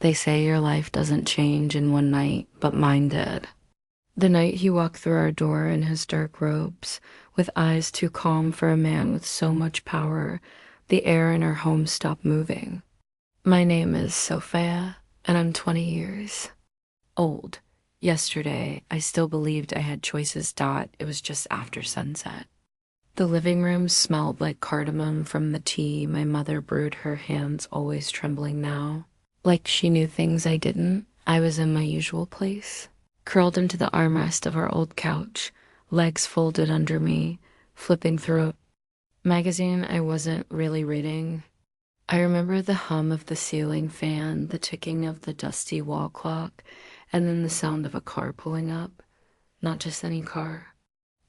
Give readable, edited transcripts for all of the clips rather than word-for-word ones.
They say your life doesn't change in one night, but mine did. The night he walked through our door in his dark robes, with eyes too calm for a man with so much power, the air in our home stopped moving. My name is Sophia, and I'm 20 years old. Yesterday, I still believed I had choices. It was just after sunset. The living room smelled like cardamom from the tea my mother brewed, her hands always trembling now. Like she knew things I didn't. I was in my usual place, curled into the armrest of our old couch, legs folded under me, flipping through a magazine I wasn't really reading. I remember the hum of the ceiling fan, the ticking of the dusty wall clock, and then the sound of a car pulling up. Not just any car.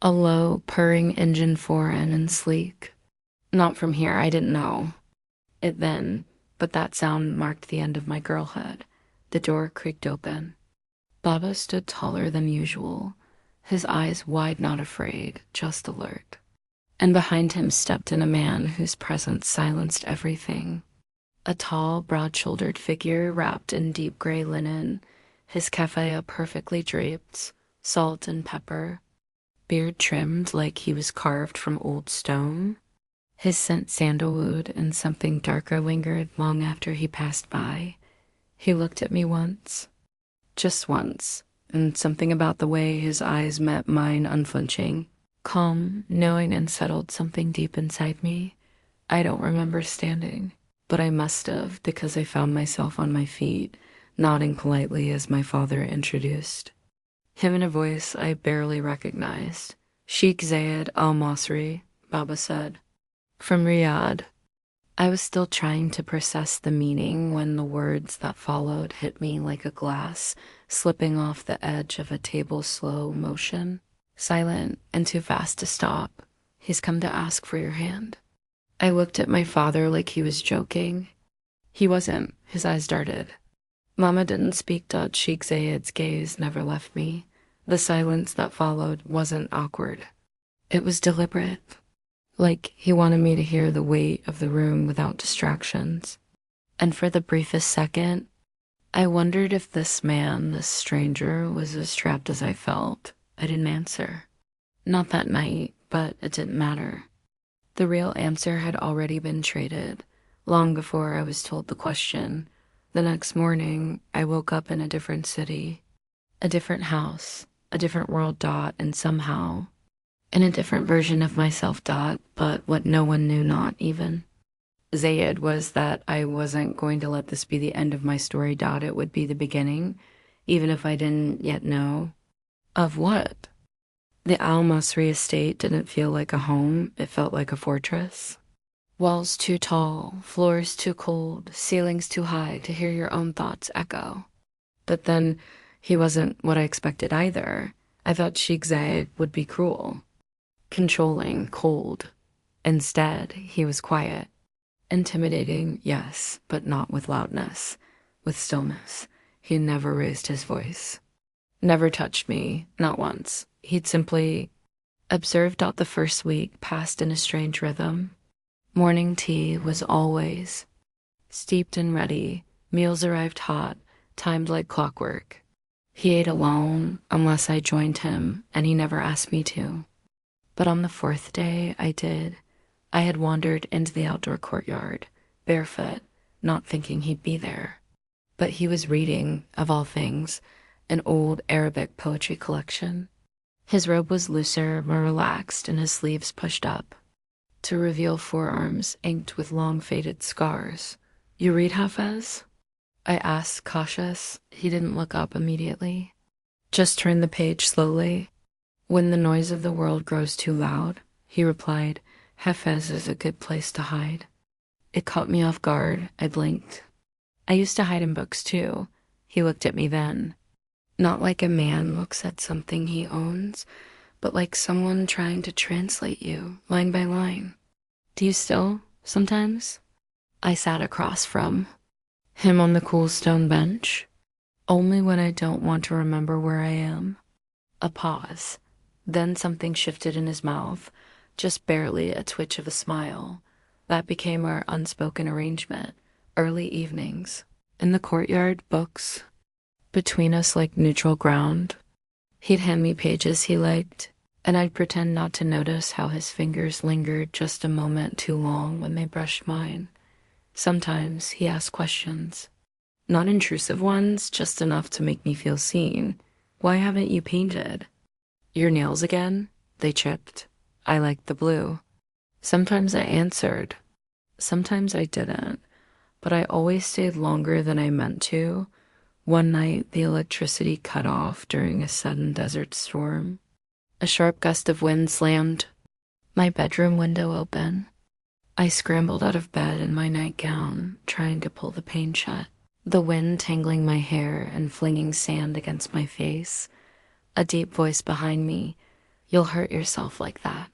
A low, purring engine, foreign and sleek. Not from here, I didn't know it then, but that sound marked the end of my girlhood. The door creaked open. Baba stood taller than usual, his eyes wide, not afraid, just alert. And behind him stepped in a man whose presence silenced everything. A tall, broad-shouldered figure wrapped in deep gray linen, his keffiyeh perfectly draped, salt and pepper, beard trimmed like he was carved from old stone, his scent sandalwood and something darker lingered long after he passed by. He looked at me once, just once, and something about the way his eyes met mine, unflinching, calm, knowing, and settled something deep inside me. I don't remember standing, but I must have, because I found myself on my feet, nodding politely as my father introduced him in a voice I barely recognized. Sheikh Zayed al-Masri, Baba said. From Riyadh. I was still trying to process the meaning when the words that followed hit me like a glass, slipping off the edge of a table slow motion. Silent and too fast to stop. He's come to ask for your hand. I looked at my father like he was joking. He wasn't. His eyes darted. Mama didn't speak Dutch. Sheikh Zayed's gaze never left me. The silence that followed wasn't awkward. It was deliberate. Like he wanted me to hear the weight of the room without distractions. And for the briefest second, I wondered if this man, this stranger, was as trapped as I felt. I didn't answer. Not that night, but it didn't matter. The real answer had already been traded, long before I was told the question. The next morning, I woke up in a different city, a different house, a different world, and somehow, in a different version of myself, but what no one knew, not even Zayed, was that I wasn't going to let this be the end of my story, it would be the beginning, even if I didn't yet know. Of what? The Al-Masri estate didn't feel like a home, it felt like a fortress. Walls too tall, floors too cold, ceilings too high to hear your own thoughts echo. But then, he wasn't what I expected either. I thought Sheikh Zayed would be cruel, controlling, cold. Instead, he was quiet. Intimidating, yes, but not with loudness, with stillness. He never raised his voice. Never touched me, not once. He'd simply observed. The first week passed in a strange rhythm. Morning tea was always steeped and ready. Meals arrived hot, timed like clockwork. He ate alone, unless I joined him, and he never asked me to. But on the fourth day, I did. I had wandered into the outdoor courtyard, barefoot, not thinking he'd be there. But he was reading, of all things, an old Arabic poetry collection. His robe was looser, more relaxed, and his sleeves pushed up to reveal forearms inked with long faded scars. You read, Hafez? I asked, cautious. He didn't look up immediately. Just turned the page slowly. When the noise of the world grows too loud, he replied, Hafez is a good place to hide. It caught me off guard. I blinked. I used to hide in books too. He looked at me then. Not like a man looks at something he owns, but like someone trying to translate you, line by line. Do you still, sometimes? I sat across from him on the cool stone bench. Only when I don't want to remember where I am. A pause. Then something shifted in his mouth, just barely a twitch of a smile. That became our unspoken arrangement. Early evenings. In the courtyard, books. Between us like neutral ground. He'd hand me pages he liked, and I'd pretend not to notice how his fingers lingered just a moment too long when they brushed mine. Sometimes he asked questions. Not intrusive ones, just enough to make me feel seen. Why haven't you painted? Your nails again? They chipped. I liked the blue. Sometimes I answered. Sometimes I didn't. But I always stayed longer than I meant to. One night, the electricity cut off during a sudden desert storm. A sharp gust of wind slammed my bedroom window open. I scrambled out of bed in my nightgown, trying to pull the pane shut. The wind tangling my hair and flinging sand against my face. A deep voice behind me. You'll hurt yourself like that.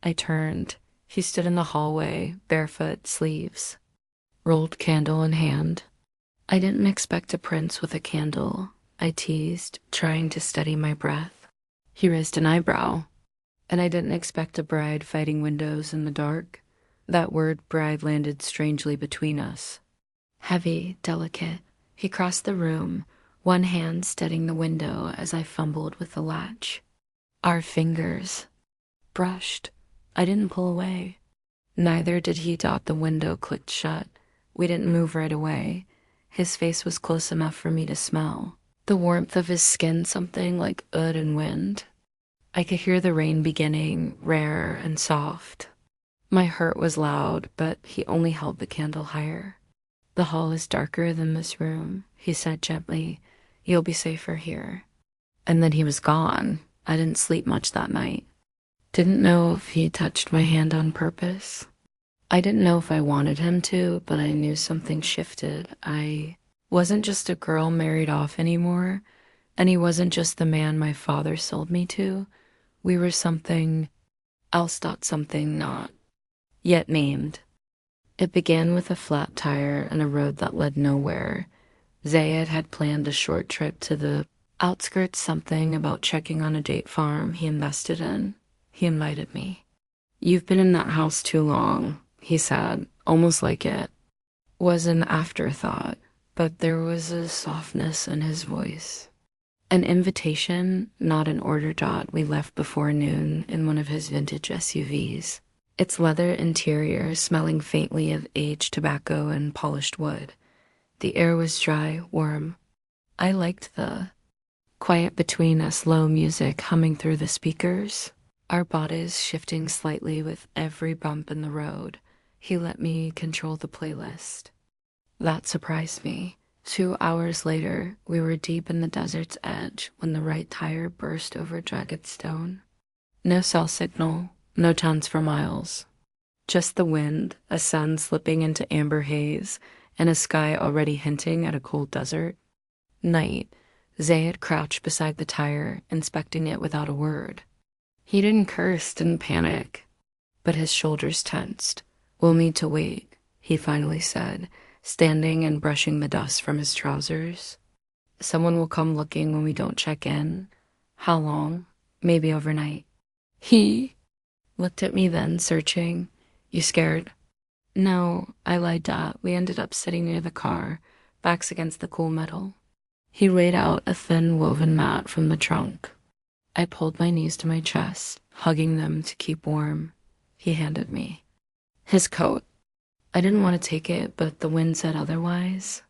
I turned. He stood in the hallway, barefoot, sleeves, rolled candle in hand. I didn't expect a prince with a candle, I teased, trying to steady my breath. He raised an eyebrow, and I didn't expect a bride fighting windows in the dark. That word bride landed strangely between us. Heavy, delicate. He crossed the room, one hand steadying the window as I fumbled with the latch. Our fingers brushed. I didn't pull away. Neither did he. The window clicked shut. We didn't move right away. His face was close enough for me to smell. The warmth of his skin, something like oud and wind. I could hear the rain beginning, rare and soft. My heart was loud, but he only held the candle higher. The hall is darker than this room, he said gently. You'll be safer here. And then he was gone. I didn't sleep much that night. Didn't know if he touched my hand on purpose. I didn't know if I wanted him to, but I knew something shifted. I wasn't just a girl married off anymore, and he wasn't just the man my father sold me to. We were something else. Something not yet named. It began with a flat tire and a road that led nowhere. Zayed had planned a short trip to the outskirts, something about checking on a date farm he invested in. He invited me. You've been in that house too long, he said, almost like it was an afterthought, but there was a softness in his voice. An invitation, not an order. We left before noon in one of his vintage SUVs. Its leather interior smelling faintly of aged tobacco and polished wood. The air was dry, warm. I liked the quiet between us, low music humming through the speakers, our bodies shifting slightly with every bump in the road. He let me control the playlist. That surprised me. 2 hours later, we were deep in the desert's edge when the right tire burst over jagged stone. No cell signal. No chance for miles. Just the wind, a sun slipping into amber haze, and a sky already hinting at a cold desert. Night. Zayed crouched beside the tire, inspecting it without a word. He didn't curse, didn't panic, but his shoulders tensed. We'll need to wait, he finally said, standing and brushing the dust from his trousers. Someone will come looking when we don't check in. How long? Maybe overnight. He looked at me then, searching. You scared? No, I lied to. We ended up sitting near the car, backs against the cool metal. He laid out a thin woven mat from the trunk. I pulled my knees to my chest, hugging them to keep warm. He handed me his coat. I didn't want to take it, but the wind said otherwise.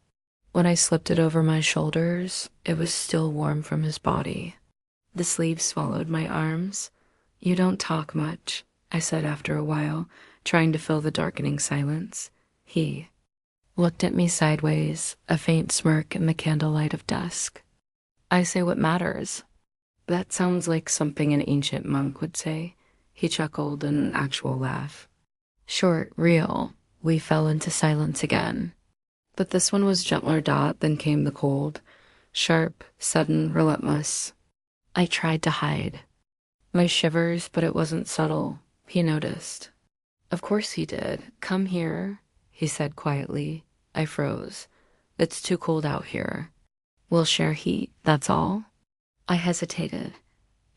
When I slipped it over my shoulders, it was still warm from his body. The sleeves swallowed my arms. You don't talk much, I said after a while, trying to fill the darkening silence. He looked at me sideways, a faint smirk in the candlelight of dusk. I say what matters. That sounds like something an ancient monk would say. He chuckled in an actual laugh. Short, real. We fell into silence again. But this one was gentler. Then came the cold. Sharp, sudden, relentless. I tried to hide my shivers, but it wasn't subtle. He noticed. Of course he did. Come here, he said quietly. I froze. It's too cold out here. We'll share heat, that's all. I hesitated,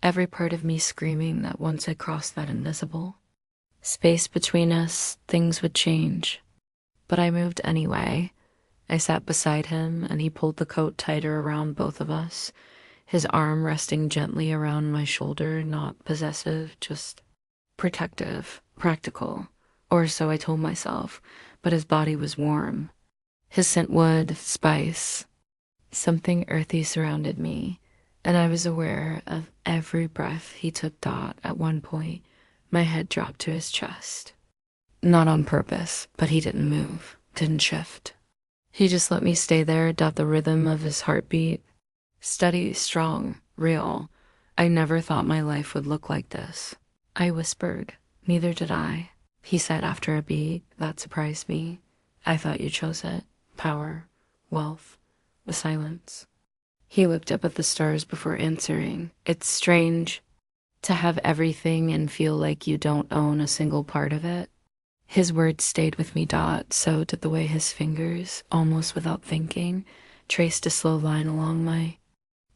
every part of me screaming that once I crossed that invisible space between us, things would change. But I moved anyway, I sat beside him, and he pulled the coat tighter around both of us, his arm resting gently around my shoulder, not possessive, just protective, practical. Or so I told myself, but his body was warm. His scent wood, spice, something earthy surrounded me, and I was aware of every breath he took. At one point, my head dropped to his chest. Not on purpose, but he didn't move, didn't shift. He just let me stay there. The rhythm of his heartbeat. Steady, strong, real. I never thought my life would look like this. I whispered. Neither did I. He said after a beat. That surprised me. I thought you chose it. Power, wealth, the silence. He looked up at the stars before answering. It's strange to have everything and feel like you don't own a single part of it. His words stayed with me. So did the way his fingers, almost without thinking, traced a slow line along my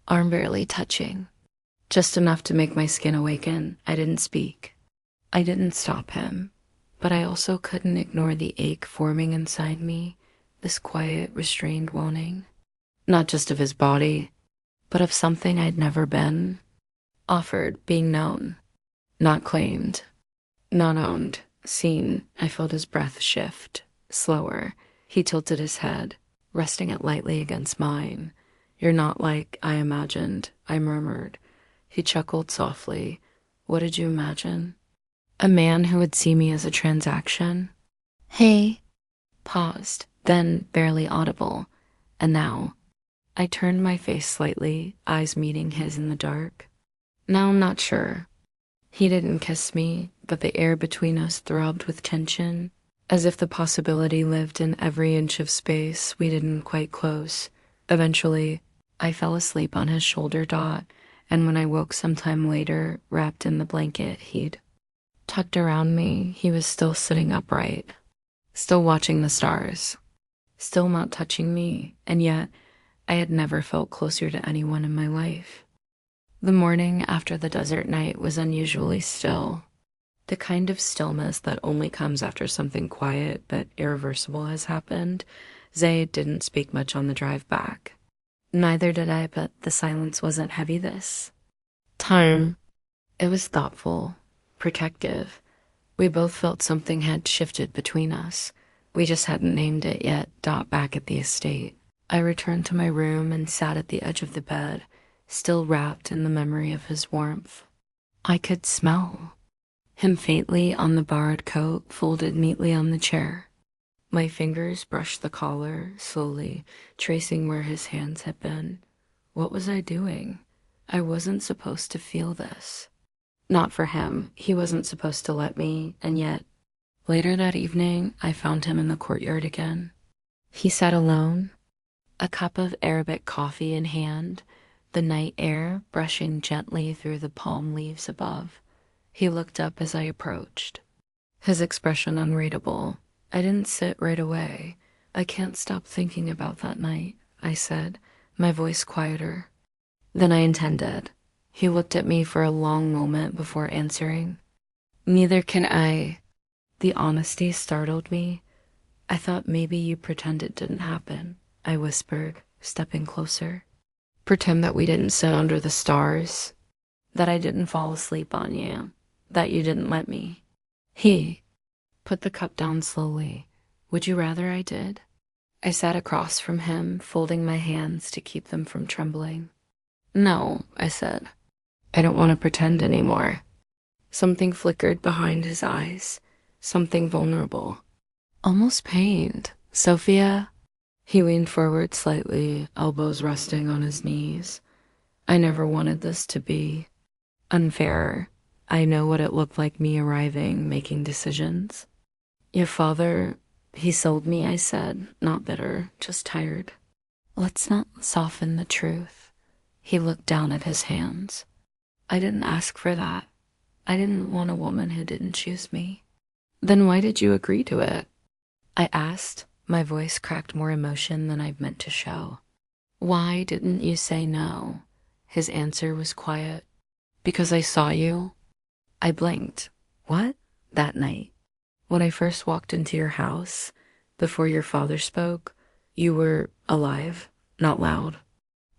arm, barely touching. Just enough to make my skin awaken. I didn't speak. I didn't stop him. But I also couldn't ignore the ache forming inside me, this quiet, restrained wanting. Not just of his body, but of something I'd never been. Offered, being known. Not claimed. Not owned. Seen. I felt his breath shift. Slower. He tilted his head, resting it lightly against mine. You're not like I imagined, I murmured. He chuckled softly. What did you imagine? A man who would see me as a transaction? Hey. Paused, then barely audible. And now. I turned my face slightly, eyes meeting his in the dark. Now I'm not sure. He didn't kiss me, but the air between us throbbed with tension, as if the possibility lived in every inch of space we didn't quite close. Eventually, I fell asleep on his shoulder. And when I woke sometime later, wrapped in the blanket he'd tucked around me, he was still sitting upright, still watching the stars, still not touching me, and yet I had never felt closer to anyone in my life. The morning after the desert night was unusually still, the kind of stillness that only comes after something quiet but irreversible has happened. Zayd didn't speak much on the drive back. Neither did I, but the silence wasn't heavy this time. It was thoughtful, protective. We both felt something had shifted between us. We just hadn't named it yet. Back at the estate, I returned to my room and sat at the edge of the bed, still wrapped in the memory of his warmth. I could smell him faintly on the borrowed coat folded neatly on the chair. My fingers brushed the collar, slowly, tracing where his hands had been. What was I doing? I wasn't supposed to feel this. Not for him. He wasn't supposed to let me, and yet, later that evening, I found him in the courtyard again. He sat alone, a cup of Arabic coffee in hand, the night air brushing gently through the palm leaves above. He looked up as I approached, his expression unreadable. I didn't sit right away. I can't stop thinking about that night, I said, my voice quieter than I intended. He looked at me for a long moment before answering. Neither can I. The honesty startled me. I thought maybe you pretend it didn't happen, I whispered, stepping closer. Pretend that we didn't sit under the stars, that I didn't fall asleep on you, that you didn't let me. He put the cup down slowly. Would you rather I did? I sat across from him, folding my hands to keep them from trembling. No, I said. I don't want to pretend anymore. Something flickered behind his eyes, something vulnerable, almost pained. Sophia? He leaned forward slightly, elbows resting on his knees. I never wanted this to be unfair. I know what it looked like, me arriving, making decisions. Your father, he sold me, I said, not bitter, just tired. Let's not soften the truth. He looked down at his hands. I didn't ask for that. I didn't want a woman who didn't choose me. Then why did you agree to it? I asked, my voice cracked more emotion than I'd meant to show. Why didn't you say no? His answer was quiet. Because I saw you. I blinked. What? That night, when I first walked into your house, before your father spoke, You were alive, not loud,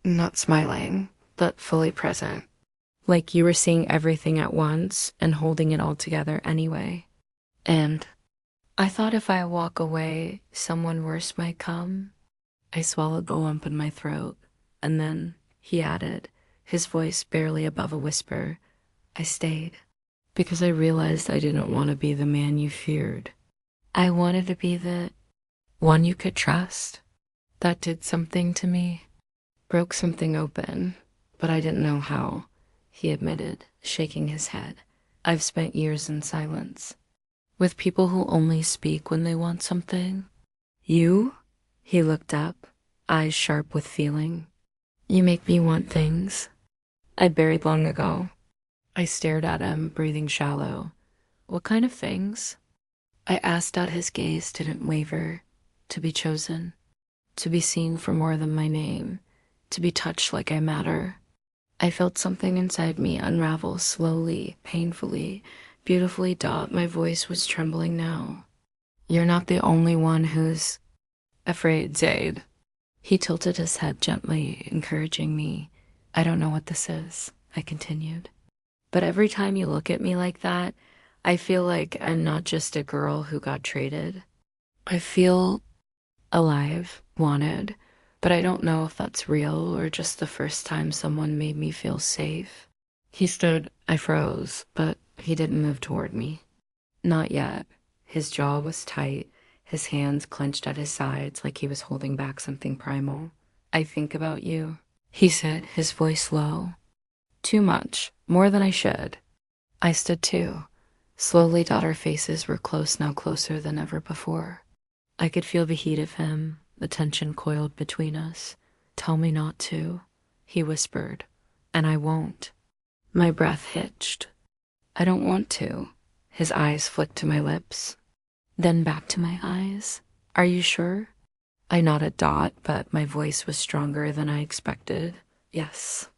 not smiling, but fully present. Like you were seeing everything at once and holding it all together anyway. And I thought if I walk away, someone worse might come. I swallowed the lump in my throat, and then he added, his voice barely above a whisper, I stayed because I realized I didn't want to be the man you feared. I wanted to be the one you could trust. That did something to me, broke something open, but I didn't know how, he admitted, shaking his head. I've spent years in silence, with people who only speak when they want something. You? He looked up, eyes sharp with feeling. You make me want things I buried long ago. I stared at him, breathing shallow. What kind of things? I asked out. His gaze didn't waver. To be chosen, to be seen for more than my name, to be touched like I matter. I felt something inside me unravel slowly, painfully, beautifully. My voice was trembling now. You're not the only one who's afraid, Zaid. He tilted his head gently, encouraging me. I don't know what this is, I continued. But every time you look at me like that, I feel like I'm not just a girl who got traded. I feel alive, wanted, but I don't know if that's real or just the first time someone made me feel safe. He stood. I froze, but he didn't move toward me. Not yet. His jaw was tight, his hands clenched at his sides like he was holding back something primal. I think about you, he said, his voice low. Too much, more than I should. I stood too. Slowly, our faces were close, now closer than ever before. I could feel the heat of him, the tension coiled between us. Tell me not to, he whispered, and I won't. My breath hitched. I don't want to. His eyes flicked to my lips, then back to my eyes. Are you sure? I nodded. But my voice was stronger than I expected. Yes.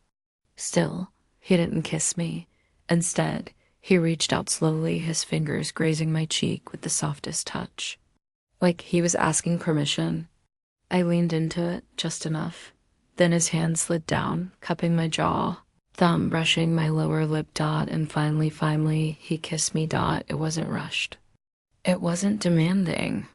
Still, he didn't kiss me. Instead, he reached out slowly, his fingers grazing my cheek with the softest touch. Like he was asking permission. I leaned into it just enough. Then his hand slid down, cupping my jaw, thumb brushing my lower lip. And finally, he kissed me. It wasn't rushed. It wasn't demanding.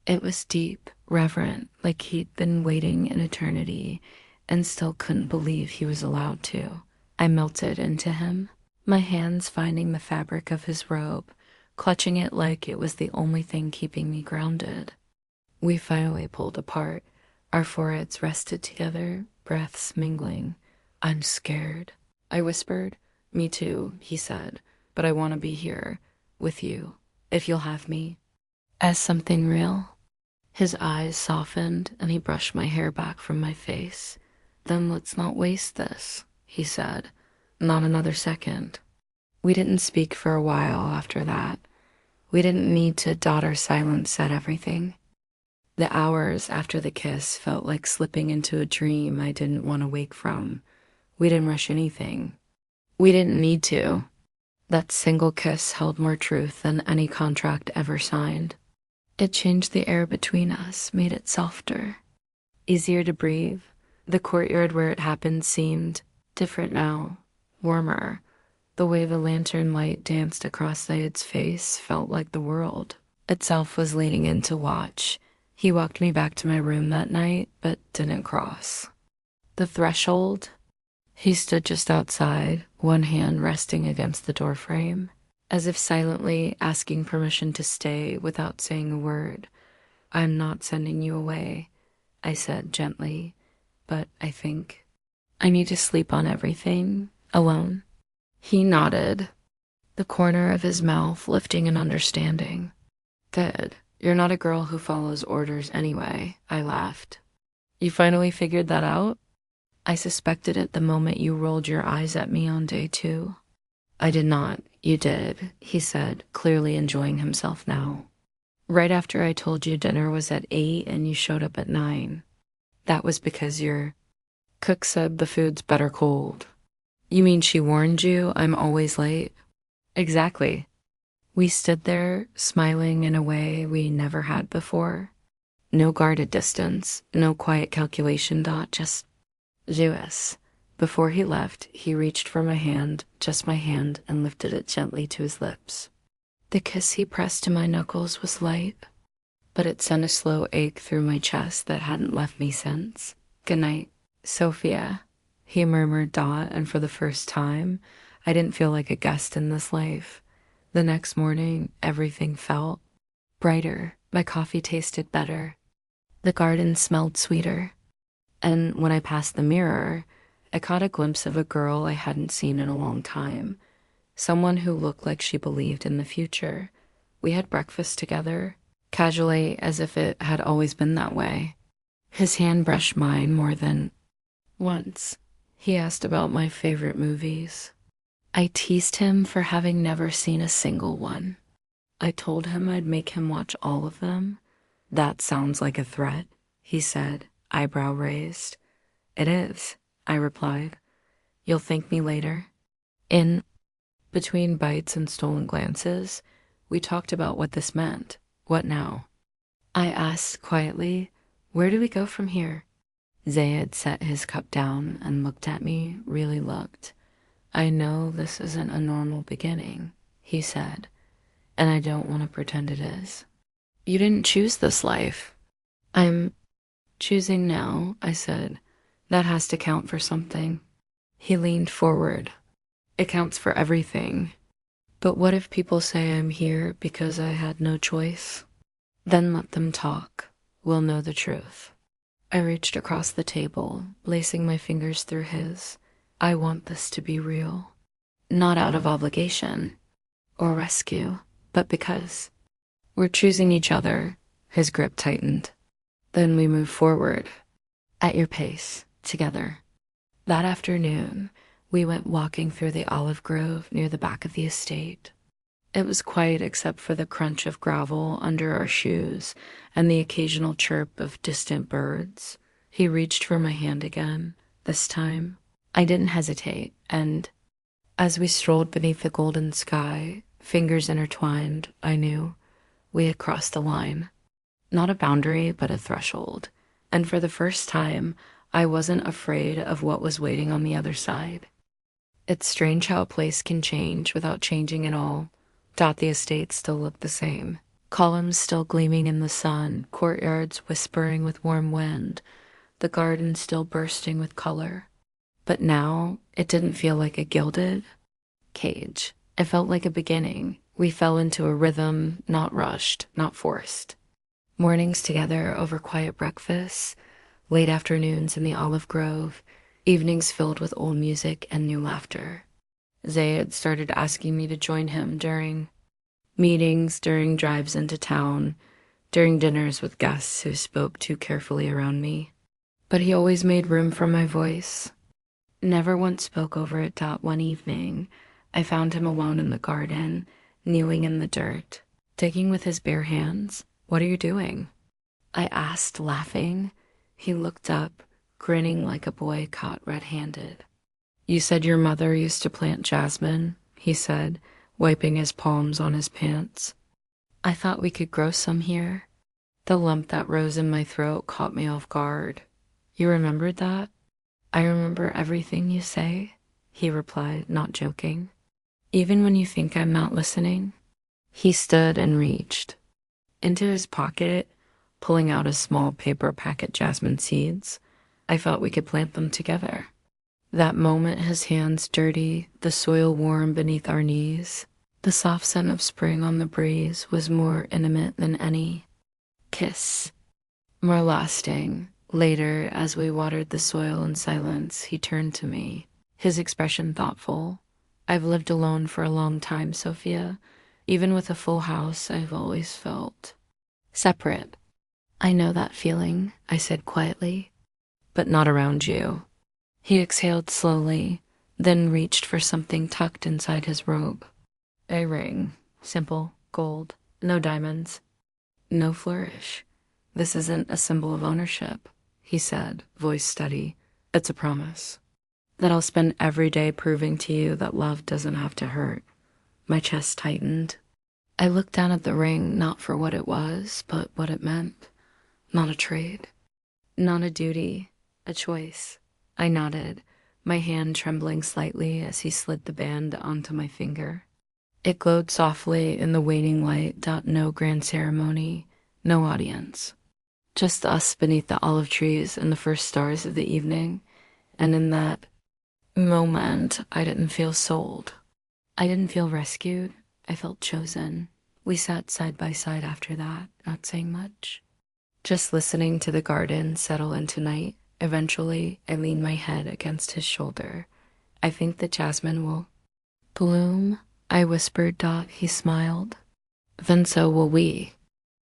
It was deep, reverent, like he'd been waiting an eternity and still couldn't believe he was allowed to. I melted into him, my hands finding the fabric of his robe, clutching it like it was the only thing keeping me grounded. We finally pulled apart. Our foreheads rested together, breaths mingling. I'm scared, I whispered. Me too, he said, but I want to be here, with you, if you'll have me. As something real? His eyes softened and he brushed my hair back from my face. Then let's not waste this, he said. Not another second. We didn't speak for a while after that. We didn't need to. Our silence said everything. The hours after the kiss felt like slipping into a dream I didn't want to wake from. We didn't rush anything. We didn't need to. That single kiss held more truth than any contract ever signed. It changed the air between us, made it softer, easier to breathe. The courtyard where it happened seemed different now, warmer. The way the lantern light danced across Sayed's face felt like the world itself was leaning in to watch. He walked me back to my room that night, but didn't cross the threshold. He stood just outside, one hand resting against the doorframe, as if silently asking permission to stay without saying a word. I'm not sending you away, I said gently, but I think I need to sleep on everything, alone. He nodded, the corner of his mouth lifting in understanding. Good. You're not a girl who follows orders anyway, I laughed. You finally figured that out? I suspected it the moment you rolled your eyes at me on day 2. I did not. You did, he said, clearly enjoying himself now. Right after I told you dinner was at 8 and you showed up at 9. That was because your cook said the food's better cold. You mean she warned you I'm always late? Exactly. We stood there, smiling in a way we never had before. No guarded distance, no quiet calculation dot, just Zeus. Before he left, he reached for my hand, just my hand, and lifted it gently to his lips. The kiss he pressed to my knuckles was light, but it sent a slow ache through my chest that hadn't left me since. "Good night, Sophia," he murmured dot, and for the first time, I didn't feel like a guest in this life. The next morning, everything felt brighter. My coffee tasted better. The garden smelled sweeter. And when I passed the mirror, I caught a glimpse of a girl I hadn't seen in a long time. Someone who looked like she believed in the future. We had breakfast together, casually as if it had always been that way. His hand brushed mine more than once. He asked about my favorite movies. I teased him for having never seen a single one. I told him I'd make him watch all of them. "That sounds like a threat," he said, eyebrow raised. "It is," I replied. "You'll thank me later." In between bites and stolen glances, we talked about what this meant. What now? I asked quietly, "Where do we go from here?" Zayed set his cup down and looked at me, really looked. "I know this isn't a normal beginning," he said, "and I don't want to pretend it is. You didn't choose this life." "I'm choosing now," I said. "That has to count for something." He leaned forward. "It counts for everything. But what if people say I'm here because I had no choice? Then let them talk. We'll know the truth." I reached across the table, lacing my fingers through his. "I want this to be real. Not out of obligation or rescue, but because we're choosing each other." His grip tightened. "Then we move forward, at your pace, together." That afternoon, we went walking through the olive grove near the back of the estate. It was quiet except for the crunch of gravel under our shoes and the occasional chirp of distant birds. He reached for my hand again. This time, I didn't hesitate, and as we strolled beneath the golden sky, fingers intertwined, I knew we had crossed the line. Not a boundary, but a threshold. And for the first time, I wasn't afraid of what was waiting on the other side. It's strange how a place can change without changing at all. The estate still looked the same. Columns still gleaming in the sun, courtyards whispering with warm wind, the garden still bursting with color. But now, it didn't feel like a gilded cage. It felt like a beginning. We fell into a rhythm, not rushed, not forced. Mornings together over quiet breakfasts, late afternoons in the olive grove, evenings filled with old music and new laughter. Zayed started asking me to join him during meetings, during drives into town, during dinners with guests who spoke too carefully around me. But he always made room for my voice. Never once spoke over it. One evening, I found him alone in the garden, kneeling in the dirt, digging with his bare hands. "What are you doing?" I asked, laughing. He looked up, grinning like a boy caught red-handed. "You said your mother used to plant jasmine," he said, wiping his palms on his pants. "I thought we could grow some here." The lump that rose in my throat caught me off guard. "You remembered that?" "I remember everything you say," he replied, not joking. "Even when you think I'm not listening?" He stood and reached into his pocket, pulling out a small paper packet jasmine seeds. I felt we could plant them together. That moment, his hands dirty, the soil warm beneath our knees, the soft scent of spring on the breeze was more intimate than any kiss. More lasting. Later, as we watered the soil in silence, he turned to me, his expression thoughtful. "I've lived alone for a long time, Sophia. Even with a full house, I've always felt separate." "I know that feeling," I said quietly. "But not around you." He exhaled slowly, then reached for something tucked inside his robe. A ring. Simple, gold, no diamonds, no flourish. "This isn't a symbol of ownership," he said, voice steady. "It's a promise that I'll spend every day proving to you that love doesn't have to hurt." My chest tightened. I looked down at the ring, not for what it was, but what it meant. not a trade, not a duty, a choice. I nodded, my hand trembling slightly as he slid the band onto my finger. It glowed softly in the waning light. No grand ceremony, no audience. Just us beneath the olive trees and the first stars of the evening. And in that moment, I didn't feel sold. I didn't feel rescued. I felt chosen. We sat side by side after that, not saying much. Just listening to the garden settle into night. Eventually, I leaned my head against his shoulder. I think the jasmine will bloom, I whispered. He smiled. Then so will we.